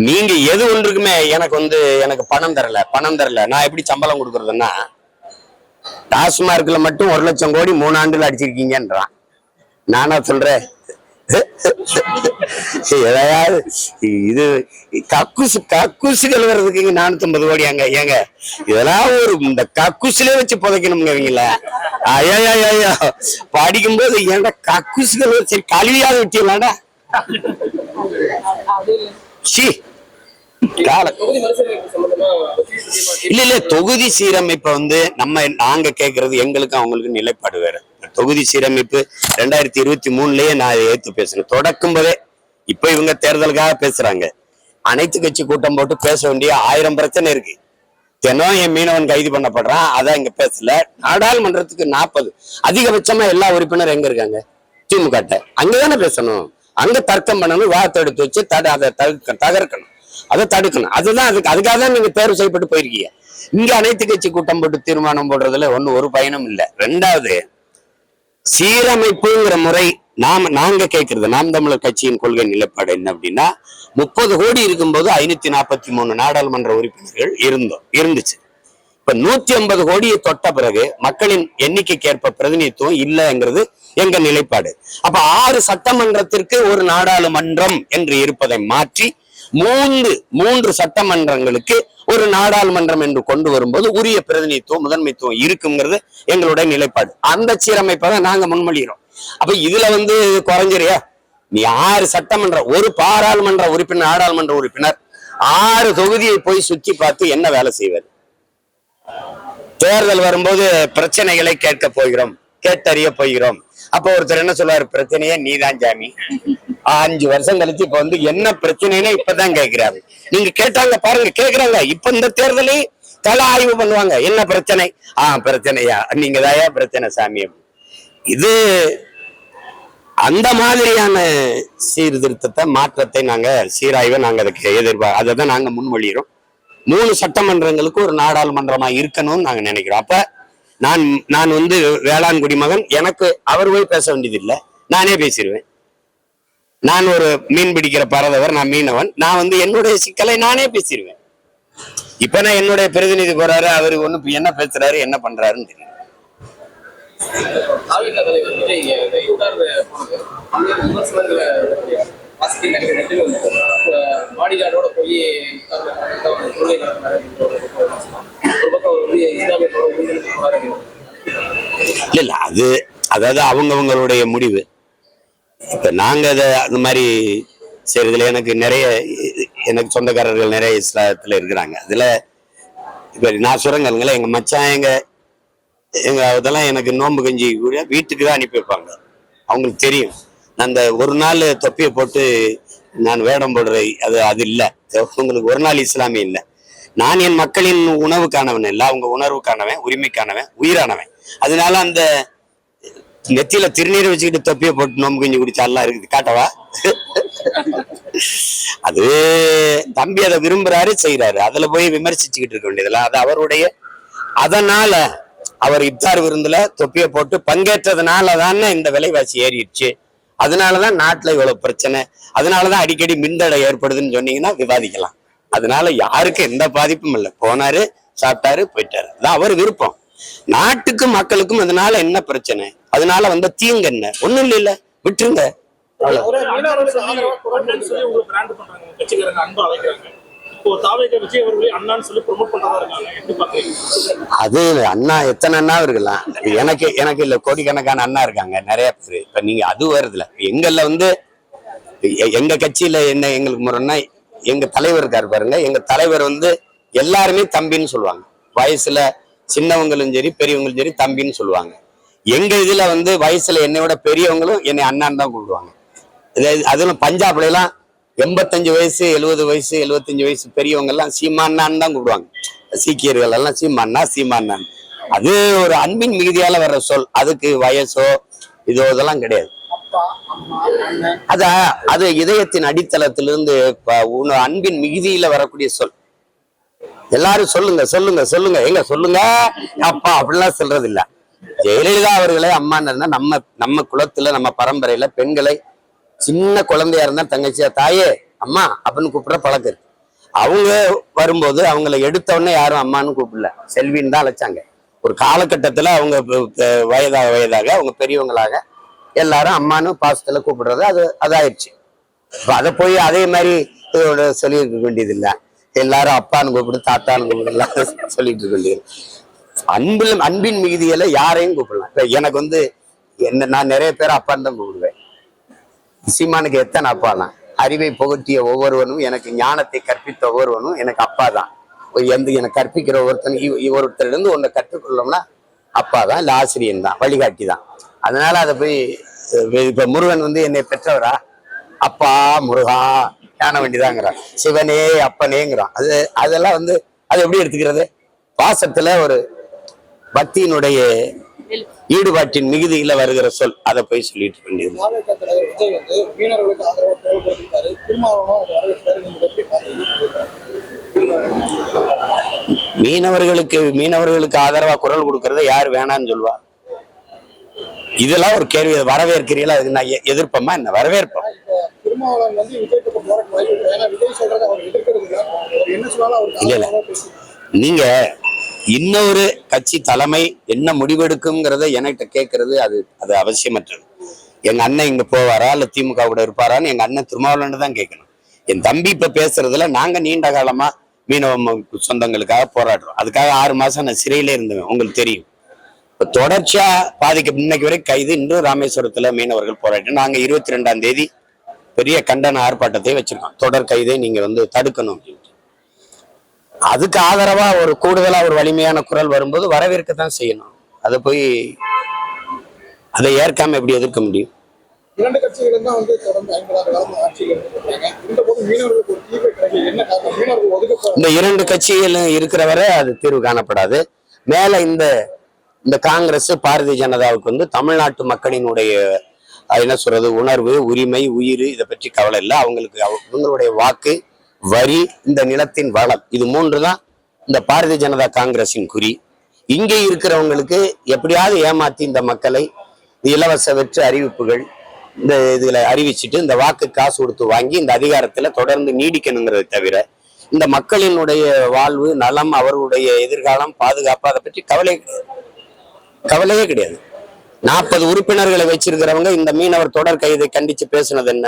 நீங்க எது ஒன்றுக்குமே எனக்கு பணம் தரல நான் எப்படி சம்பளம் கொடுக்கறதுன்னா டாஸ்மார்க்ல மட்டும் 1 லட்சம் கோடி 3 ஆண்டுல அடிச்சிருக்கீங்கன்றான். நானா சொல்றேன் இது கக்கூசு கழுவுறதுக்கு 450 கோடி அங்க ஏங்க இதெல்லாம் ஒரு இந்த கக்கூசிலே வச்சு புதைக்கணுங்க இவங்கள. ஐயா படிக்கும்போது ஏன்டா கக்கூசு கழுவுற சரி கழுவியாவது விட்டியலாடா. இல்ல தொகுதி சீரமைப்பை நாங்க கேட்கறது எங்களுக்கு அவங்களுக்கு நிலைப்பாடு வேற. தொகுதி சீரமைப்பு 2023லயே நான் ஏத்து பேசுறேன் தொடக்கும் போதே. இப்ப இவங்க தேர்தலுக்காக பேசுறாங்க. அனைத்து கட்சி கூட்டம் போட்டு பேச வேண்டிய 1000 பிரச்சனை இருக்கு. தினம் என் மீனவன் கைது பண்ணப்படுறான், அதான் இங்க பேசல. நாடாளுமன்றத்துக்கு 40 அதிகபட்சமா எல்லா உறுப்பினர் எங்க இருக்காங்க? திமுக. அங்கதானே பேசணும், அங்க தர்க்கம் பண்ணணும், வார்த்தை எடுத்து வச்சு அதை தகர்க்கணும், அதை தடுக்கணும். அதுக்காக தான் நீங்க தேர்வு செய்யப்பட்டு போயிருக்கீங்க. இங்க அனைத்து கட்சி கூட்டம் போட்டு தீர்மானம் போடுறதுல ஒரு பயனும் இல்லை. 2வது சீரமைப்புங்கிற முறை நாங்க கேட்கறது நாம் தமிழர் கட்சியின் கொள்கை நிலைப்பாடு என்ன அப்படின்னா 30 கோடி இருக்கும்போது 543 நாடாளுமன்ற உறுப்பினர்கள் இருந்துச்சு. இப்ப 150 கோடியை தொட்ட பிறகு மக்களின் எண்ணிக்கைக்கு ஏற்ப பிரதிநிதித்துவம் இல்லைங்கிறது எங்க நிலைப்பாடு. அப்ப 6 சட்டமன்றத்திற்கு ஒரு நாடாளுமன்றம் என்று இருப்பதை மாற்றி 3 சட்டமன்றங்களுக்கு ஒரு நாடாளுமன்றம் என்று கொண்டு வரும்போது உரிய பிரதிநிதித்துவம் முதன்மைத்துவம் இருக்குங்கிறது எங்களுடைய நிலைப்பாடு. அந்த சீரமைப்பை தான் நாங்க முன்மொழிகிறோம். அப்ப இதுல குறைஞ்சிரியா? நீ 6 சட்டமன்ற ஒரு பாராளுமன்ற உறுப்பினர் நாடாளுமன்ற உறுப்பினர் 6 தொகுதியை போய் சுற்றி பார்த்து என்ன வேலை செய்வார்? தேர்தல் வரும்போது பிரச்சனைகளை கேட்க போகிறோம், கேட்டறிய போகிறோம். அப்ப ஒருத்தர் என்ன சொல்லுவாரு, பிரச்சனையே நீதான் ஜாமி. 5 வருஷம் கழிச்சு இப்ப என்ன பிரச்சனைன்னு இப்பதான் கேட்கிறாரு. நீங்க கேட்டாங்க பாருங்க, கேக்குறாங்க. இப்ப இந்த தேர்தலை கள ஆய்வு பண்ணுவாங்க. என்ன பிரச்சனை? பிரச்சனையா, நீங்க தாயா பிரச்சனை சாமி. இது அந்த மாதிரியான சீர்திருத்தத்தை மாற்றத்தை சீராய்வை நாங்க அதுக்கு அதை தான் நாங்க முன்மொழிகிறோம். 3 சட்டமன்றங்களுக்கு ஒரு நாடாளுமன்றமா இருக்கணும்னு நாங்க நினைக்கிறோம். அப்ப நான் வேளாண் குடிமகன், எனக்கு அவர் போய் பேச வேண்டியது இல்லை, நானே பேசிடுவேன். நான் ஒரு மீன் பிடிக்கிற பறந்தவர், நான் மீனவன், நான் என்னுடைய சிக்கலை நானே பேசிடுவேன். இப்ப நான் என்னுடைய பிரதிநிதி போறாரு, அவரு என்ன பேசுறாரு என்ன பண்றாருன்னு தெரியும். இல்ல அதாவது அவங்கவுங்களுடைய முடிவு. இப்ப நாங்க அந்த மாதிரி செய்யறதுல எனக்கு சொந்தக்காரர்கள் நிறைய இஸ்லாத்துல இருக்கிறாங்க. அதுல இப்ப நான் சுரங்கங்கள எங்க மச்சான் எங்க அதெல்லாம் எனக்கு நோன்பு கஞ்சி கூட வீட்டுக்கு தான் அனுப்பி வைப்பாங்க. அவங்களுக்கு தெரியும் அந்த ஒரு நாள் தொப்பியை போட்டு நான் வேடம் போடுறேன், அது இல்லை. உங்களுக்கு ஒரு நாள் இஸ்லாமிய இல்லை. நான் என் மக்களின் உணவுக்கானவன் இல்லை, அவங்க உணர்வுக்கானவன், உரிமைக்கானவன், உயிரானவன். அதனால அந்த நெத்தியில திருநீரை வச்சுக்கிட்டு தொப்பியை போட்டு நோம்பு கஞ்சி குடிச்சாலாம் இருக்குது. காட்டவா? அது தம்பி அதை விரும்புறாரு, செய்யறாரு. அதுல போய் விமர்சிச்சுக்கிட்டு இருக்க வேண்டியதுல அது அவருடைய. அதனால அவர் இப்தார் விருந்துல தொப்பியை போட்டு பங்கேற்றதுனால தானே இந்த விலைவாசி ஏறிடுச்சு. அதனாலதான் நாட்டுல இவ்வளவு பிரச்சனை, அதனாலதான் அடிக்கடி மின்தடை ஏற்படுதுன்னு சொன்னீங்கன்னா விவாதிக்கலாம். அதனால யாருக்கும் எந்த பாதிப்பும் இல்லை. போனாரு, சாப்பிட்டாரு, போயிட்டாரு. அதான் அவர் விருப்பம். நாட்டுக்கும் மக்களுக்கும் அதனால என்ன பிரச்சனை, அதனால தீங்கு என்ன? ஒண்ணும் இல்ல, விட்டுருங்க. அது அண்ணா எத்தனை அண்ணா இருக்கலாம். எனக்கு இல்ல, கோடிக்கணக்கான அண்ணா இருக்காங்க, நிறைய பேரு. இப்ப நீங்க அது வருதுல எங்கள்ல எங்க கட்சியில என்ன எங்களுக்கு முறைன்னா, எங்க தலைவர் இருக்காரு பாருங்க. எங்க தலைவர் எல்லாருமே தம்பின்னு சொல்லுவாங்க. வயசுல சின்னவங்களும் சரி பெரியவங்களும் சரி தம்பின்னு சொல்லுவாங்க. எங்க இதுல வயசுல என்னை விட பெரியவங்களும் என்னை அண்ணான்னு தான் கூப்பிடுவாங்க. அதுவும் பஞ்சாப்ல எல்லாம் 85 வயசு 70 வயசு 75 வயசு பெரியவங்க எல்லாம் சீமானான்னு தான் கூப்பிடுவாங்க. சீக்கியர்கள் எல்லாம் சீமானான். அது ஒரு அன்பின் மிகுதியால வர்ற சொல். அதுக்கு வயசோ இதெல்லாம் கிடையாது. அது இதயத்தின் அடித்தளத்திலிருந்து அன்பின் மிகுதியில வரக்கூடிய சொல். எல்லாரும் சொல்லுங்க சொல்லுங்க சொல்லுங்க, எங்க சொல்லுங்க அப்பா அப்படிலாம் சொல்றது இல்ல. ஜெயலலிதா அவர்களே அம்மான்னு நம்ம குலத்துல நம்ம பரம்பரையில பெண்களை சின்ன குழந்தையா இருந்தா தங்கச்சியா தாயே அம்மா அப்படின்னு கூப்பிடுற பழக்கம் இருக்கு. அவங்க வரும்போது அவங்கள எடுத்த உடனே யாரும் அம்மான்னு கூப்பிடல, செல்வின்னு தான் அழைச்சாங்க. ஒரு காலகட்டத்துல அவங்க வயதாக அவங்க பெரியவங்களாக எல்லாரும் அம்மானு பாசத்துல கூப்பிடுறது அது அதாயிடுச்சு. அதை போய் அதே மாதிரி சொல்லியிருக்க வேண்டியது இல்லை, எல்லாரும் அப்பான்னு கூப்பிடு தாத்தான்னு கூப்பிடலாம் சொல்லிட்டு இருக்க வேண்டியது. அன்பின் மிகுதியில யாரையும் கூப்பிடலாம். இப்ப எனக்கு நான் நிறைய பேர் அப்பான்னு தான் கூப்பிடுவேன். சீமானுக்கு எத்தனை அப்பானா, அறிவை புகட்டிய ஒவ்வொருவனும், எனக்கு ஞானத்தை கற்பித்த ஒவ்வொருவனும் எனக்கு அப்பா தான். எனக்கு கற்பிக்கிற ஒருத்தர் இருந்து ஒன்றை கற்றுக்கொள்ளோம்னா அப்பா தான், இல்லை ஆசிரியன் தான், வழிகாட்டி தான். அதனால அதை போய் இப்ப முருகன் என்னை பெற்றவரா, அப்பா முருகா காண வேண்டியதாங்கிறான், சிவனே அப்பனேங்கிறான். அதெல்லாம் அது எப்படி எடுத்துக்கிறது? பாசத்துல ஒரு பக்தியினுடைய ஈடுபாட்டின் மிகுதியில வருகிற சொல், அதை போய் சொல்லிட்டு வேண்டியது. மீனவர்களுக்கு ஆதரவா குரல் கொடுக்கறத யாரு வேணான்னு சொல்லுவா? இதெல்லாம் ஒரு கேள்வி. வரவேற்கிறீங்களா? அதுக்கு நான் எதிர்ப்பமா என்ன? வரவேற்போம். இல்ல நீங்க இன்னொரு கட்சி தலைமை என்ன முடிவெடுக்குங்கிறத என்கிட்ட கேட்கறது அது அவசியமற்றது. எங்க அண்ணன் இங்க போவாரா இல்ல திமுக கூட இருப்பாரான்னு எங்க அண்ணன் திருமாவளவன் தான் கேட்கணும். என் தம்பி இப்ப பேசுறதுல நாங்க நீண்ட காலமா மீனவ சொந்தங்களுக்காக போராடுறோம். அதுக்காக 6 மாசம் நான் சிறையிலே இருந்தேன், உங்களுக்கு தெரியும். இப்ப தொடர்ச்சியா இன்னைக்கு வரை கைது. இன்றும் ராமேஸ்வரத்துல மீனவர்கள் போராட்டம். நாங்க 22ஆம் தேதி பெரிய கண்டன ஆர்ப்பாட்டத்தை வச்சிருக்கோம். தொடர் கைதை நீங்க தடுக்கணும் அப்படின்ட்டு. அதுக்கு ஆதரவா ஒரு கூடுதலா ஒரு வலிமையான குரல் வரும்போது வரவேற்கத்தான் செய்யணும். அதை போய் அதை ஏற்காம எப்படி எதிர்க்க முடியும்? இரண்டு கட்சிகளும் தான் தொடர்ந்து 50 ஆண்டு காலம் ஆட்சியில் இருக்காங்க. இந்த போது மீனவர்களுக்கு ஒரு தீர்வு கிடைக்கும். என்ன காரணம்? மீனவர்கள் ஒதுக்க இந்த 2 கட்சிகளும் இருக்கிற வரை அது தீர்வு காணப்படாது. மேல இந்த காங்கிரஸ் பாரதிய ஜனதாவுக்கு தமிழ்நாட்டு மக்களினுடைய என்ன சொல்றது, உணர்வு, உரிமை, உயிர், இதை பற்றி கவலை இல்லை. இவங்களுடைய வாக்கு, வரி, இந்த நிலத்தின் வளம், இது 3 தான் இந்த பாரதிய ஜனதா காங்கிரஸின் குறி. இங்கே இருக்கிறவங்களுக்கு எப்படியாவது ஏமாத்தி இந்த மக்களை இலவச வெற்று அறிவிப்புகள் இதுல அறிவிச்சுட்டு இந்த வாக்கு காசு கொடுத்து வாங்கி இந்த அதிகாரத்துல தொடர்ந்து நீடிக்கணுங்கிறத தவிர இந்த மக்களினுடைய வாழ்வு, நலம், அவர்களுடைய எதிர்காலம், பாதுகாப்பு, அதை பற்றி கவலையே கிடையாது. 40 உறுப்பினர்களை வச்சிருக்கிறவங்க இந்த மீனவர் தொடர் கைதை கண்டிச்சு பேசுனது என்ன?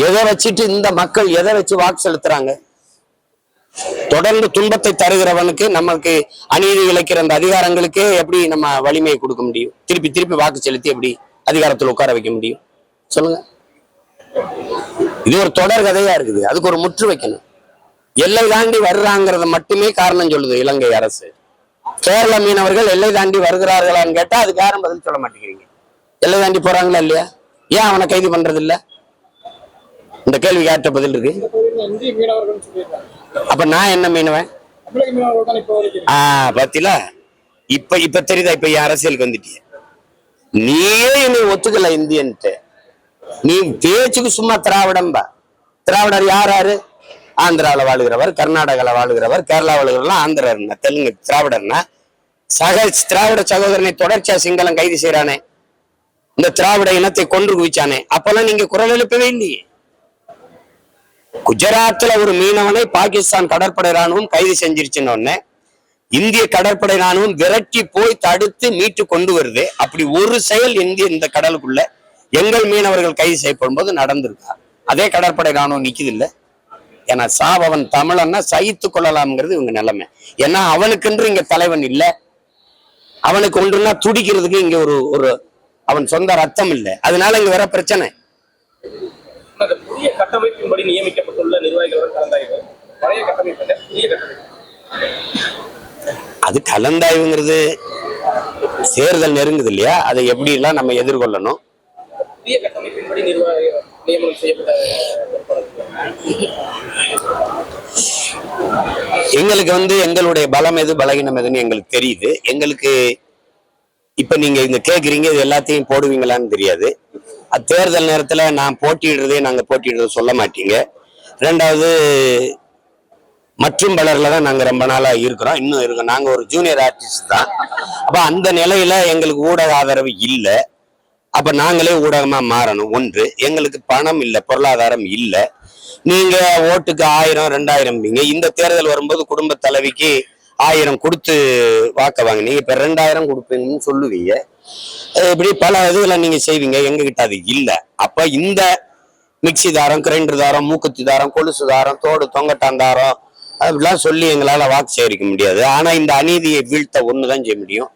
எதை வச்சுட்டு இந்த மக்கள் எதை வச்சு வாக்கு செலுத்துறாங்க? தொடர்ந்து துன்பத்தை தருகிறவனுக்கு நமக்கு அநீதி இழைக்கிற அந்த அதிகாரங்களுக்கே எப்படி நம்ம வலிமையை கொடுக்க முடியும்? திருப்பி வாக்கு செலுத்தி எப்படி அதிகாரத்தில் உட்கார வைக்க முடியும்? சொல்லுங்க. இது ஒரு தொடர் கதையா இருக்குது. அதுக்கு ஒரு முற்று வைக்கணும். எல்லை தாண்டி வர்றாங்கிறத மட்டுமே காரணம் சொல்லுது இலங்கை அரசு. கேரள மீனவர்கள் எல்லை தாண்டி வருகிறார்களான்னு கேட்டா அதுக்கு யாரும் பதில் சொல்ல மாட்டேங்கிறீங்க. எல்லை தாண்டி போறாங்களா இல்லையா? ஏன் அவனை கைது பண்றது இல்ல? இந்த கேள்வி கேட்ட பதில் இருக்கு. அப்ப நான் என்ன மீனவன்? பாத்தீங்களா? இப்ப தெரியுதா? இப்ப என் அரசியலுக்கு வந்துட்டிய. நீயே என்னை ஒத்துக்கல இந்தியன்ட்டு. நீ பேச்சுக்கு சும்மா திராவிடம்பா. திராவிடர் யாரு? ஆந்திராவில் வாழுகிறவர், கர்நாடகாவில் வாழுகிறவர், கேரளா வாழுகிறவர்லாம் ஆந்திரர்னா, தெலுங்கு திராவிடர்னா. திராவிட சகோதரனை தொடர்ச்சியா சிங்களம் கைது செய்யறானே, இந்த திராவிட இனத்தை கொன்று குவிச்சானே, அப்பெல்லாம் நீங்க குரல் எழுப்பவே இல்லையே. குஜராத்ல ஒரு மீனவனை பாகிஸ்தான் கடற்படை ராணுவம் கைது செஞ்சிருச்சுன்னு இந்திய கடற்படை ராணுவம் விரட்டி போய் தடுத்து மீட்டு கொண்டு வருது. அப்படி ஒரு செயல் இந்த கடலுக்குள்ள எங்கள் மீனவர்கள் கைது செய்யப்படும் போது நடந்திருக்கா? அதே கடற்படை ராணுவம் நிக்குது இல்ல. ஏன்னா அவன் தமிழன்னா சகித்து கொள்ளலாம்ங்கிறது இவங்க நிலைமை. ஏன்னா அவனுக்கென்று இங்க தலைவன் இல்லை. அவனுக்கு ஒன்றுனா துடிக்கிறதுக்கு இங்க ஒரு அவன் சொந்த ரத்தம் இல்லை. அதனால இங்க வர பிரச்சனை. புதிய கட்டமைப்பின்படி நியமிக்கப்பட்டுள்ள நிர்வாகிகள் கலந்தாய்வு, பழைய கட்டமைப்பு, புதிய கட்டமைப்பு. அது கலந்தாய்வுங்கிறது தேர்தல் நெருங்குது இல்லையா? அதை எப்படி எல்லாம் நம்ம எதிர்கொள்ளணும். புதிய கட்டமைப்பின்படி நியமனம் செய்யப்பட்ட எங்களுக்கு எங்களுடைய பலம் எது பலகீனம் எதுன்னு எங்களுக்கு தெரியுது. எங்களுக்கு இப்ப நீங்க இங்க கேக்குறீங்க, இது எல்லாத்தையும் போடுவீங்களான்னு தெரியாது. தேர்தல் நேரத்துல நான் நாங்க போட்டியிடுறதே சொல்ல மாட்டீங்க. 2வது மற்றும் பலர்ல தான் நாங்க ரொம்ப நாளா இருக்கிறோம், இன்னும் இருக்கோம். நாங்க ஒரு ஜூனியர் ஆர்டிஸ்ட் தான். அப்ப அந்த நிலையில எங்களுக்கு ஊடக ஆதரவு இல்லை. அப்ப நாங்களே ஊடகமா மாறணும். 1, எங்களுக்கு பணம் இல்லை, பொருளாதாரம் இல்லை. நீங்க ஓட்டுக்கு 1000 2000 இந்த தேர்தல் வரும்போது குடும்ப தலைவிக்கு 1000 கொடுத்து வாக்க வாங்கினீங்க, இப்ப 2000 கொடுப்பீங்கன்னு சொல்லுவீங்க. இப்படி பல இதுல நீங்க செய்வீங்க. எங்க கிட்ட அது இல்ல. அப்ப இந்த மிக்சி தாரம், கிரைண்டர் தாரம், மூக்குத்தி தாரம், கொலுசு தாரம், தோடு தொங்கட்டான் தாரம் அப்படிலாம் சொல்லி எங்களால வாக்கு சேகரிக்க முடியாது. ஆனா இந்த அநீதியை வீழ்த்த ஒண்ணுதான் செய்ய முடியும்,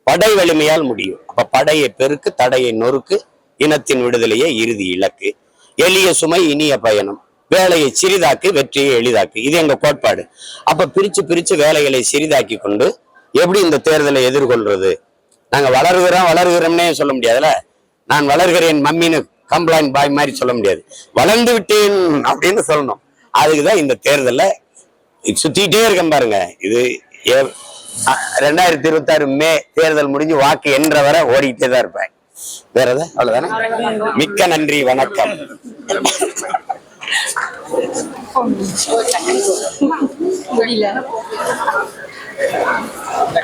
படை வலிமையால் முடியும். அப்ப படையை பெருக்கு, தடையை நொறுக்கு, இனத்தின் விடுதலையே இறுதி இலக்கு, எளிய சுமை இனிய பயணம், வேலையை சிறிதாக்கு, வெற்றியை எளிதாக்கு. இது எங்க கோட்பாடு. அப்ப பிரிச்சு பிரிச்சு வேலைகளை சிறிதாக்கி கொண்டு எப்படி இந்த தேர்தலை எதிர்கொள்றது? நாங்க வளர்கிறோம்னே சொல்ல முடியாதுல்ல. நான் வளர்கிறேன் மம்மின்னு கம்ப்ளைண்ட் பாய் மாதிரி சொல்ல முடியாது. வளர்ந்து விட்டேன் அப்படின்னு சொல்லணும். அதுக்குதான் இந்த தேர்தல்ல சுத்திட்டே இருக்கேன் பாருங்க. இது 2026 மே தேர்தல் முடிஞ்சு வாக்கு என்ற வரை ஓடிக்கிட்டே தான் இருப்பேன். வேற ஏதாவது அவ்வளவுதானே. மிக்க நன்றி, வணக்கம். முடியல.